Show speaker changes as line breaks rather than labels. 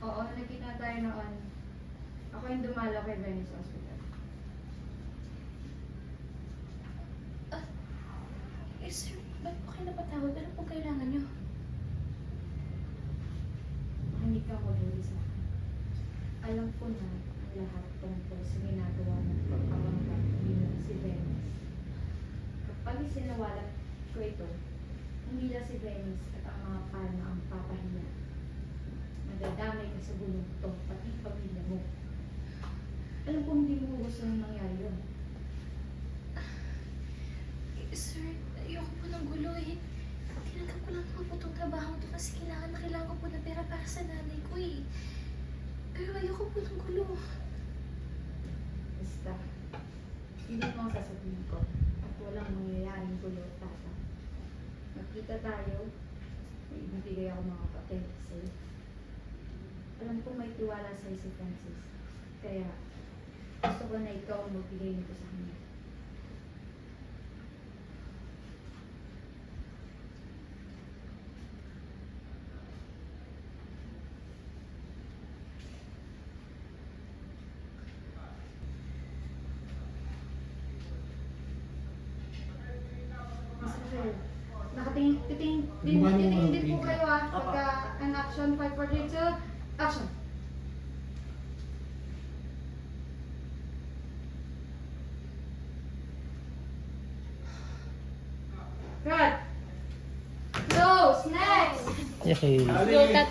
Oo, nakita tayo noon. Ako yung dumalo kay Venice Hospital.
Sir, ba't po kayo napatawag? Ano pong kailangan nyo?
Makinig ka ko dito sa akin. Alam ko na ang lahat tungkol sa ginagawa ng pagpapangkat bilang si Venice. Kapag isinawalat ko ito, hindi lang si Venice at ang mga palma ang papahiya. Madadamay ka sa gulong ito, pati pamilya mo. Alam ko hindi mo gusto nang nangyari yun.
Sir, ayoko po ng gulo eh. Tinanggap ko lang naman po itong trabaho to kasi kailangan ko po ng pera para sa nanay ko eh. Pero ayoko po ng gulo.
Basta, hindi mo ang sasabihin ko at walang mangyayaring gulo, tata. Magkita tayo, may ibibigay ako mga papel sa'yo. Alam ko may tiwala sa'yo si Francis. Kaya, gusto ko na ikaw ang magbigay nito sa kanya. Titingin din po kayo pagka ang action 5, 4, 3, 2, action! Cut! Close! Next!
Yay!
Go, tata.